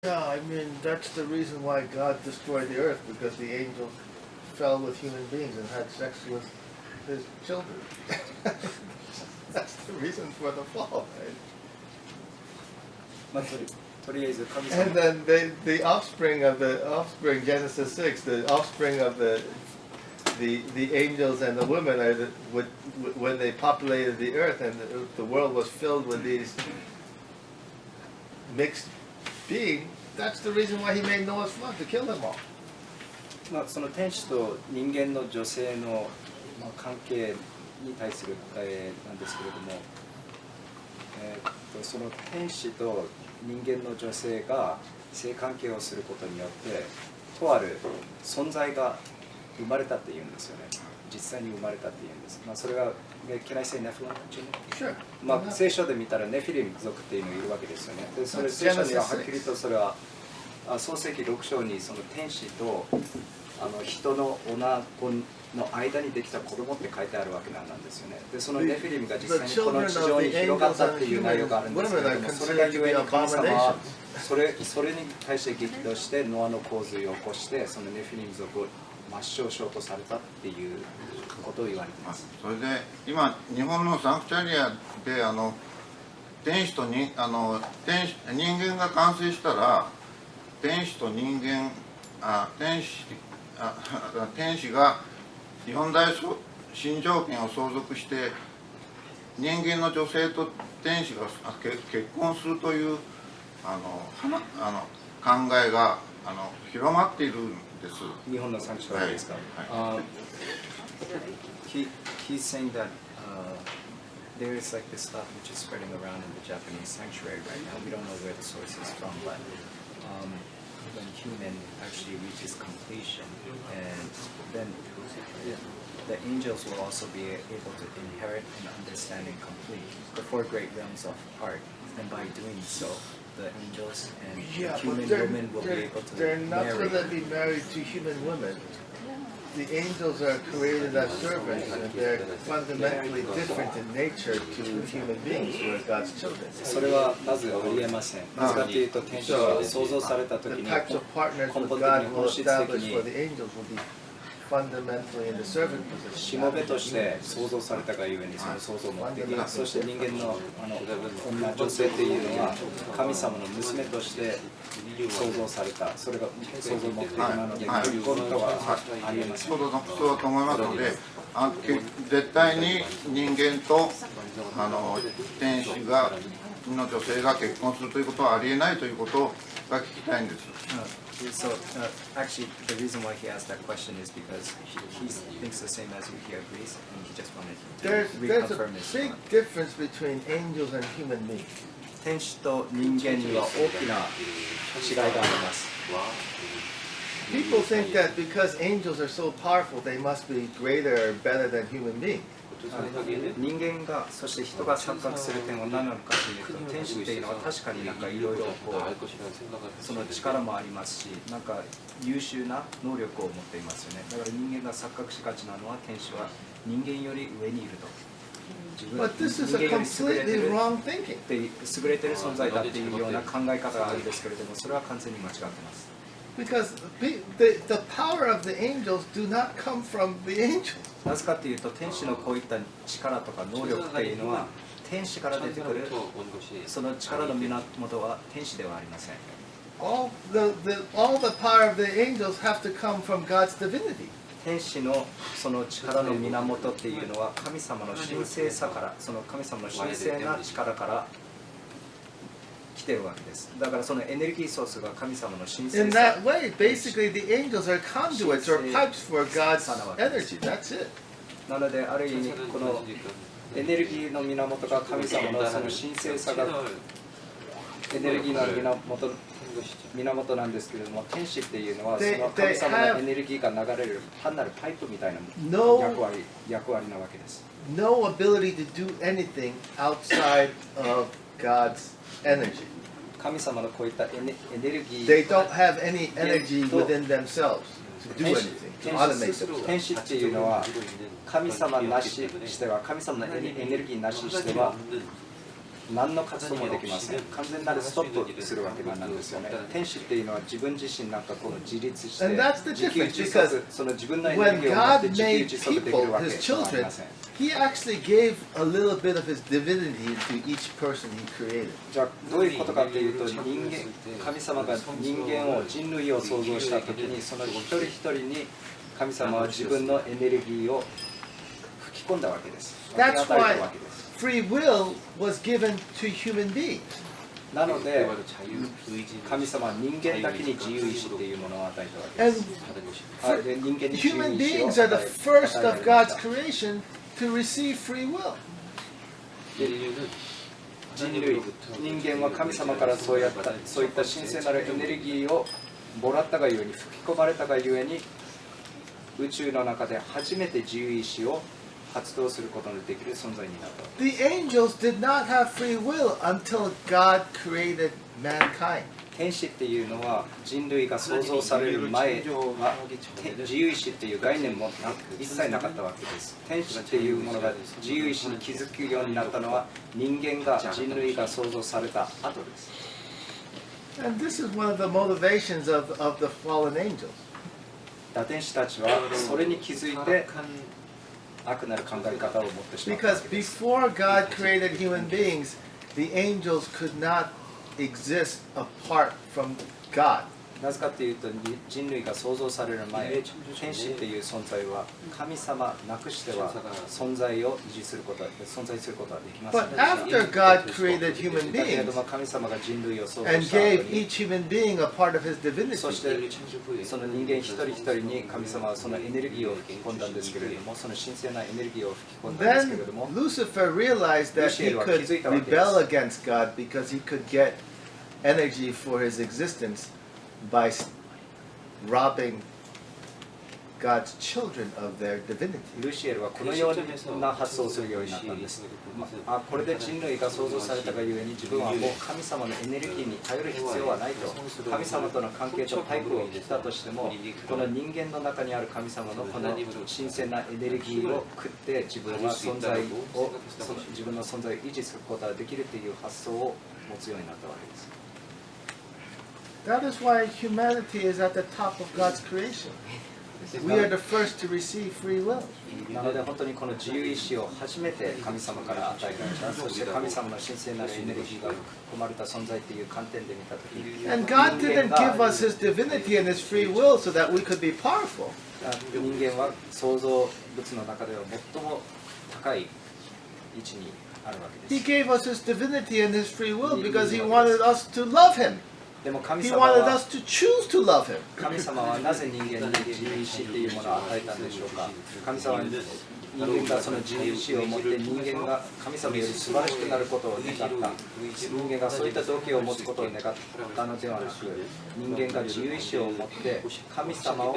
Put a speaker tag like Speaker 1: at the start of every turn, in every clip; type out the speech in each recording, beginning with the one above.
Speaker 1: Yeah, I mean, that's the reason why God destroyed the earth, because the angels fell with human beings and had sex with his children. That's the reason for the fall, right?
Speaker 2: まあ、とりあえず神様
Speaker 1: And then the offspring, Genesis 6, the offspring of the angels and the women are when they populated the earth and the world was filled with these mixed beings. That's the reason why he made Noah's flood, to kill them all.
Speaker 2: まあ、その天使と人間の女性の、関係に対する答えなんですけれども、その天使と人間の女性が性関係をすることによってとある存在が生まれたっていうんですよね。実際に生まれたっていうんです。それがCan I say Nephilim?
Speaker 1: Sure.
Speaker 2: 聖書で見たらネフィリム族っていうのがいるわけですよね。でそれ聖書にははっきりとそれは創世記6章にその天使と人の女子の間にできた子供って書いてあるわけなんですよね。でそのネフィリムが実際にこの地上に広がったっていう内容があるんですけれども、それがゆえに神様はそれに対して激怒してノアの洪水を起こしてそのネフィリム族を抹消しようとされたっていうことを言われています。
Speaker 3: それで今日本のサンクチュアリアで天使と人間が完成したら天使が日本大新条件を相続して人間の女性と天使が結婚するという考えが広まっているんです。
Speaker 2: 日本のサンクチュアリですか。He's saying that there is like this thought which is spreading around in the Japanese sanctuary right now. We don't know where the source is from, but when human actually reaches completion, and then the angels will also be able to inherit and understand and complete the four great realms of art. And by doing so, the angels and human women will be able to
Speaker 1: They're not
Speaker 2: marry.
Speaker 1: going to be married to human women. The angels are created as servants, and they're fundamentally different in nature to human beings who are God's children.
Speaker 2: それはまずありえません。なぜかというと天使は創造された時
Speaker 1: The
Speaker 2: に
Speaker 1: types of partners
Speaker 2: 根
Speaker 1: that
Speaker 2: 本的
Speaker 1: God
Speaker 2: に
Speaker 1: will
Speaker 2: 本質的
Speaker 1: establish
Speaker 2: に
Speaker 1: for the angels will be fundamentally in the servant
Speaker 2: し
Speaker 1: position.
Speaker 2: もべとして創造されたがゆえにその創造目的、そして人間の女女性っていうのは神様の娘として創造された、それが創造目的なので結婚とはありえません。
Speaker 3: そうだと思いますので、絶対に人間と天使の女性が結婚するということはありえないということが聞きたいんです。
Speaker 2: So actually, the reason why he asked that question is because he thinks the same as you. He agrees, and he just wanted to
Speaker 1: There's a
Speaker 2: reconfirm his.
Speaker 1: big difference between angels and human beings.
Speaker 2: 天使と人間には大きな違いがあります。
Speaker 1: People think that because angels are so powerful, they must be greater or better than human beings.
Speaker 2: 人間がそして人が錯覚する点は何なのかというと、天使っていうのは確かになんかいろいろその力もありますし、なんか優秀な能力を持っていますよね。だから人間が錯覚しがちなのは天使は人間より上にいると。
Speaker 1: But this is a completely wrong thinking.
Speaker 2: 優れてる存在だっていうような考え方があるんですけれども、それは完全に間違ってます。
Speaker 1: Because the power of the angels do not come from the angels.
Speaker 2: なぜかというと、天使のこういった力とか能力っていうのは天使から出てくるその力の源は天使ではありません。
Speaker 1: All the power of the angels have to come from God's divinity.
Speaker 2: 天使のその力の源っていうのは神様の神聖さから、その神様の神聖な力から来てるわけです。だからそのエネルギーソースが神様の神聖さ。
Speaker 1: In that way, basically the angels are conduits or pipes for God's energy. That's it.
Speaker 2: なのである意味このエネルギーの源が神様のその神聖さがエネルギーの源なんですけれども、天使っていうのはその神様のエネルギーが流れる単なるパイプみたいな役割なわけです。
Speaker 1: No ability to do anything outside of God's energy.
Speaker 2: 神様のこういったエネルギー
Speaker 1: They don't have any energy within themselves to do anything, to automate themselves.
Speaker 2: 天使っていうのは神様なししては、神様のエネルギーなししては何の活動もできません。完全なるストップするわけなんですよね。天使っていうのは自分自身なんかこの自立して自給自足、その自分のエネルギーを持って自給自足できるわけではありません。
Speaker 1: He actually gave a little bit of his divinity into each person he created.
Speaker 2: じゃあどういうことかというと、神様が人間を人類を創造したときに、その一人一人に神様は自分のエネルギーを吹き込んだわけです。
Speaker 1: That's why free will was given to human beings.
Speaker 2: なので神様は人間だけに自由意志っていうものを与えたわけです。
Speaker 1: Human beings are the first of God's creation to receive free will.
Speaker 2: 人間は神様からそういった神聖なるエネルギーをもらったがゆえに、吹き込まれたがゆえに、宇宙の中で初めて自由意志を発動することのできる存在になった。
Speaker 1: The angels did not have free will until God created mankind.
Speaker 2: 天使っていうのは人類が創造される前は自由意志っていう概念も一切なかったわけです。天使っていうものが自由意志に気づくようになったのは人間が人類が創造された後です。
Speaker 1: And this is one of the motivations of the fallen angels.
Speaker 2: 天使たちはそれに気づいて悪なる考え方を持ってしまったわ
Speaker 1: Because
Speaker 2: けです。
Speaker 1: before God created human beings, the angels could not exist apart from God.
Speaker 2: なぜかというと、人類が創造される前、天使っていう存在は神様なくしては存在を維持することはできません
Speaker 1: But
Speaker 2: でした。
Speaker 1: after God created human
Speaker 2: だけれど
Speaker 1: beings
Speaker 2: も神様が人類を創造
Speaker 1: and
Speaker 2: した後
Speaker 1: gave
Speaker 2: に、
Speaker 1: each human being a part of his
Speaker 2: そして
Speaker 1: divinity,
Speaker 2: その人間一人一人に神様はそのエネルギーを吹き込んだんですけれども、その神聖なエネルギーを吹き込んだんですけ
Speaker 1: then
Speaker 2: れども、
Speaker 1: Lucifer realized that he could rebel against God because he could get energy for his existence by robbing God's children of their divinity.
Speaker 2: ルシエルはこのような発想をするようになったんです。これで人類が創造されたがゆえに自分はもう神様のエネルギーに頼る必要はないと。神様との関係とタイプを切ったとしても、この人間の中にある神様のこの神聖なエネルギーを食って自分の存在を維持することができるという発想を持つようになったわけです。
Speaker 1: That is why humanity is at the top of God's creation. We are the first to receive free will.
Speaker 2: なので本当にこの自由意志を初めて神様から与えられた。そして神様の神聖なるエネルギーが含まれた存在という観点で見たときに、
Speaker 1: And God didn't give us his divinity and his free will so that we could be powerful.
Speaker 2: 人間は創造物の中では最も高い位置にあるわけ
Speaker 1: He
Speaker 2: です。
Speaker 1: gave us his divinity and his free will because he wanted us to love him.
Speaker 2: でも神
Speaker 1: He
Speaker 2: 様
Speaker 1: wanted
Speaker 2: は
Speaker 1: us to choose to love him.
Speaker 2: 神様はなぜ人間に自由意志っていうものを与えたんでしょうか。神様は人間がその自由意志を持って人間が神様より素晴らしくなることを願った。人間がそういった動機を持つことを願ったのではなく、人間が自由意志を持って神様を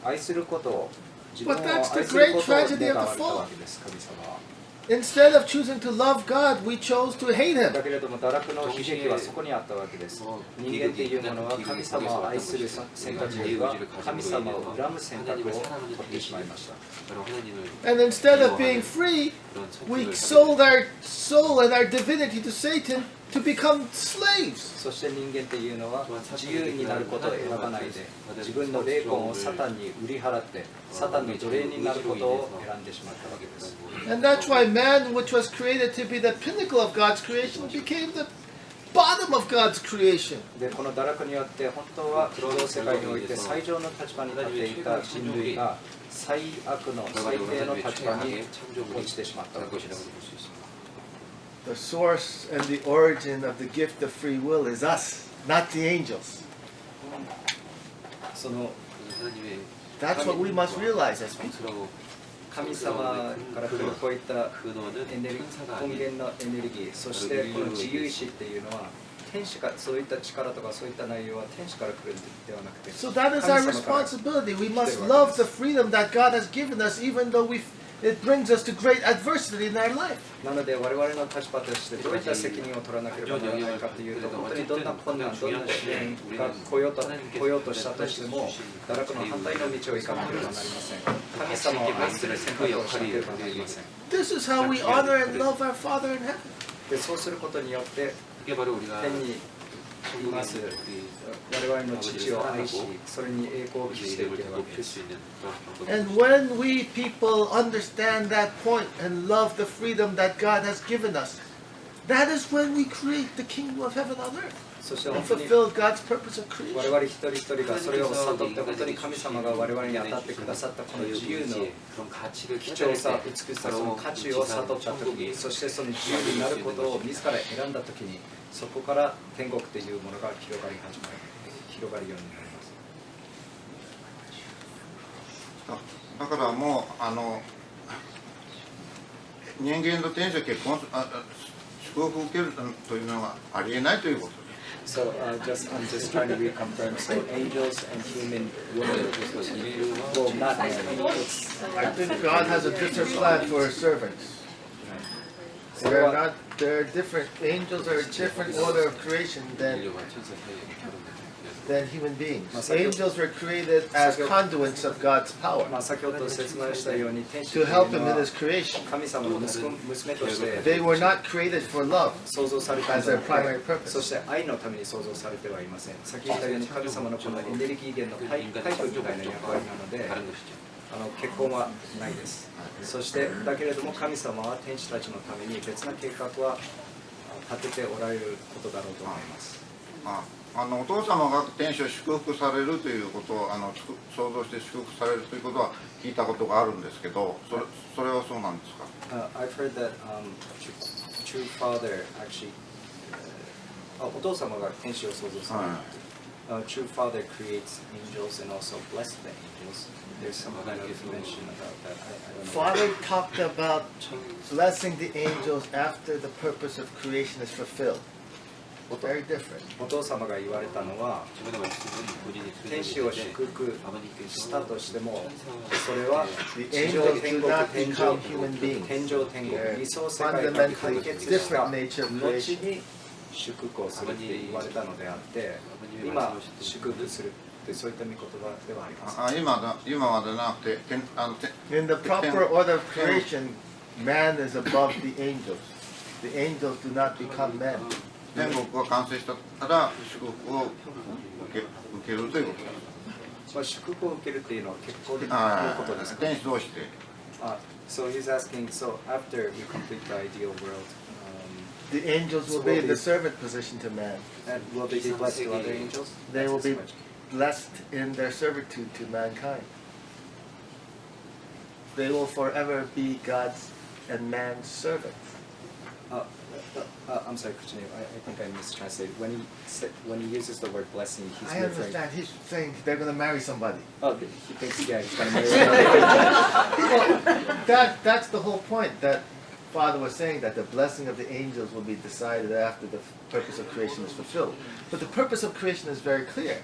Speaker 2: 愛することを、自分を愛することを願われたわけです。神様は。
Speaker 1: Instead of choosing to love God, we chose to hate him.
Speaker 2: だけれども堕落の悲劇はそこにあったわけです。人間っていうものは神様を愛する選択よりは神様を恨む選択を取ってしまいました。
Speaker 1: And instead of being free, we sold our soul and our divinity to Satan to become slaves.
Speaker 2: そして人間っていうのは自由になることを選ばないで、自分の霊魂をサタンに売り払ってサタンの奴隷になることを選んでしまったわけです。
Speaker 1: And that's why man, which was created to be the pinnacle of God's creation, became the bottom of God's creation.
Speaker 2: でこの堕落によって本当は創造世界において最上の立場に立っていた人類が最悪の最低の立場に落ちてしまったわけです。
Speaker 1: The source and the origin of the gift of free will is us, not the angels.
Speaker 2: その
Speaker 1: That's what we must realize as people.
Speaker 2: 神様から来るこういったエネルギー、根源のエネルギー、そしてこの自由意志っていうのは天使から、そういった力とかそういった内容は天使から来るのではなくて、
Speaker 1: So that is our responsibility. We must love the freedom that God has given us, even though it brings us to great adversity in our life.
Speaker 2: なので我々の立場としてどういった責任を取らなければならないかというと、本当にどんな困難、どんな試練が来ようとしたとしても、堕落の反対の道を行かなければなりません。神様を愛する選択をしなければなりません。
Speaker 1: This is how we honor and love our Father in heaven.
Speaker 2: でそうすることによって天にいます我々の父を愛し、それに栄光を期していけるわけです。
Speaker 1: And when we people understand that point and love the freedom that God has given us, that is when we create the kingdom of heaven on earth.
Speaker 2: そして
Speaker 1: And
Speaker 2: 本当に
Speaker 1: fulfill God's purpose of
Speaker 2: 我
Speaker 1: creation.
Speaker 2: 々一人一人がそれを悟って本当に神様が我々に与ってくださったこの自由の貴重さ、美しさ、その価値を悟った時に、そしてその自由になることを自ら選んだ時に、そこから天国というものが広がるようになります。
Speaker 3: だからもう人間と天使が結婚祝福を受けるというのはありえないということです。
Speaker 2: So I'm just trying to reconfirm. So angels and human women will not marry.
Speaker 1: I think God has a different plan for His servants. They're different. Angels are a different order of creation than human beings. Angels were created as conduits of God's power
Speaker 2: 先ほど説明したように天使とい
Speaker 1: to
Speaker 2: う
Speaker 1: help
Speaker 2: の
Speaker 1: Him in
Speaker 2: は
Speaker 1: His creation.
Speaker 2: 神様の娘として
Speaker 1: They were not created for love
Speaker 2: 創造されたの
Speaker 1: as their primary
Speaker 2: で、
Speaker 1: purpose.
Speaker 2: そして愛のために創造されてはいません。先言ったように神様のこのエネルギー源のタイプみたいな役割なので、結婚はないです。そしてだけれども神様は天使たちのために別な計画は立てておられることだろうと思います。
Speaker 3: お父様が天使を祝福されるということを想像して祝福されるということは聞いたことがあるんですけど、それはそうなんですか？
Speaker 2: I've heard that true father actually お父様が天使を創造される。True father creates angels and also bless the angels. There's some kind of mention about that. I don't know.
Speaker 1: Father talked about blessing the angels after the purpose of creation is fulfilled. Very different.
Speaker 2: お父様が言われたのは天使を祝福したとしてもそれは地上天国天上天国理想世界が解決した後に祝福をするって言われたのであって今祝福するってそういった御言葉ではあります。
Speaker 3: 今はでなくて
Speaker 1: In the proper order of creation, man is above the angels. The angels do not become men.
Speaker 3: 天国が完成したら祝福を受けるということです。
Speaker 2: 祝福を受けるっていうのは結婚のことですか？
Speaker 3: 天使同士で。
Speaker 2: So he's asking, so after we complete the ideal world,
Speaker 1: the angels will be in the servant position to man.
Speaker 2: And will they be blessed to other angels?
Speaker 1: They will be blessed in their servitude to mankind. They will forever be God's and man's servants.
Speaker 2: I'm sorry, Kook Jin Nim, I think I mistranslated. When he uses the word blessing, he's
Speaker 1: I understand. He's saying they're going to marry somebody.
Speaker 2: Oh, he thinks, yeah, he's going to marry somebody.
Speaker 1: That's the whole point. That Father was saying that the blessing of the angels will be decided after the purpose of creation is fulfilled. But the purpose of creation is very clear.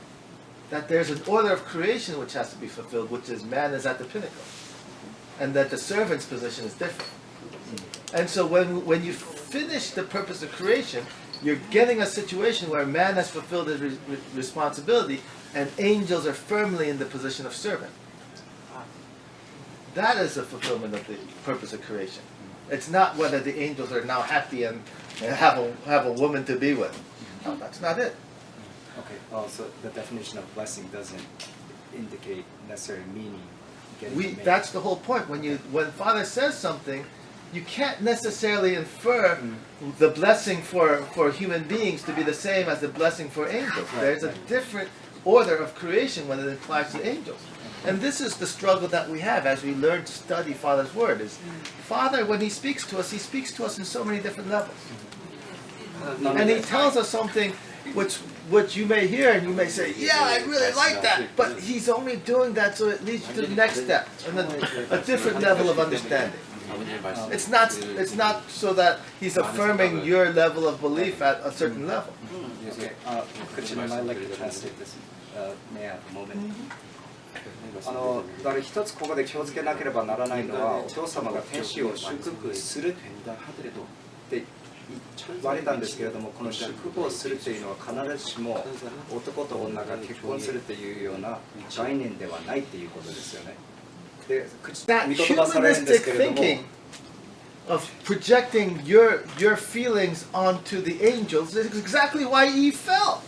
Speaker 1: That there's an order of creation which has to be fulfilled, which is man is at the pinnacle. And that the servant's position is different. And so when you finish the purpose of creation, you're getting a situation where man has fulfilled his responsibility and angels are firmly in the position of servant. That is the fulfillment of the purpose of creation. It's not whether the angels are now happy and have a woman to be with. No, that's not it.
Speaker 2: Okay, so the definition of blessing doesn't indicate necessarily meaning.
Speaker 1: That's the whole point. When Father says something, you can't necessarily infer the blessing for human beings to be the same as the blessing for angels. There's a different order of creation when it applies to angels. And this is the struggle that we have as we learn to study Father's Word. Is Father, when He speaks to us in so many different levels. And He tells us something which you may hear and you may say, yeah, I really like that. But He's only doing that so it leads you to the next step and a different level of understanding. It's not so that He's affirming your level of belief at a certain level.
Speaker 2: Okay, Kook Jin Nim, I'd like to translate this. May I have a moment? だから一つここで気をつけなければならないのはお父様が天使を祝福するって言われたんですけれどもこの祝福をするというのは必ずしも男と女が結婚するというような概念ではないということですよね。で、御言葉されるんですけれども
Speaker 1: of projecting your feelings onto the angels is exactly why Eve fell.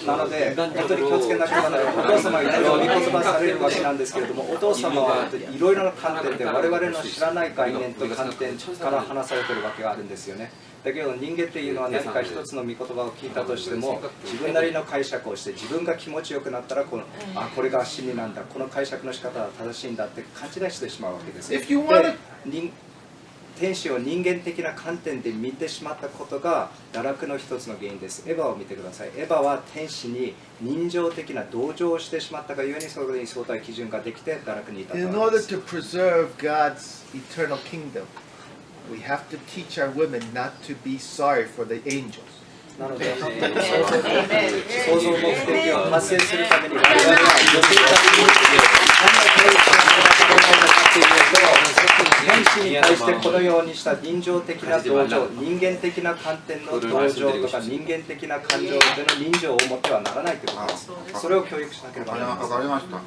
Speaker 2: なので、本当に気をつけなければならない。お父様はいろいろ御言葉されるわけなんですけれども、お父様はいろいろな観点で我々の知らない概念と観点から話されているわけがあるんですよね。だけど人間っていうのは何か一つの御言葉を聞いたとしても、自分なりの解釈をして、自分が気持ちよくなったらこれが真理なんだ、この解釈の仕方は正しいんだって勘違いしてしまうわけです。で天使を人間的な観点で見てしまったことが堕落の一つの原因です。エヴァを見てください。エヴァは天使に人情的な同情をしてしまったがゆえにそれに相対基準ができて堕落に至ったわけです。
Speaker 1: In order to preserve God's eternal kingdom, we have to teach our women not to be sorry for the angels.
Speaker 2: なので、創造目的を達成するために我々は女性たちに何の対処を行うのかというと、天使に対してこのようにした人情的な同情、人間的な観点の同情とか人間的な感情での人情を持ってはならないということです。それを教育しなければなりません。
Speaker 3: わかりました。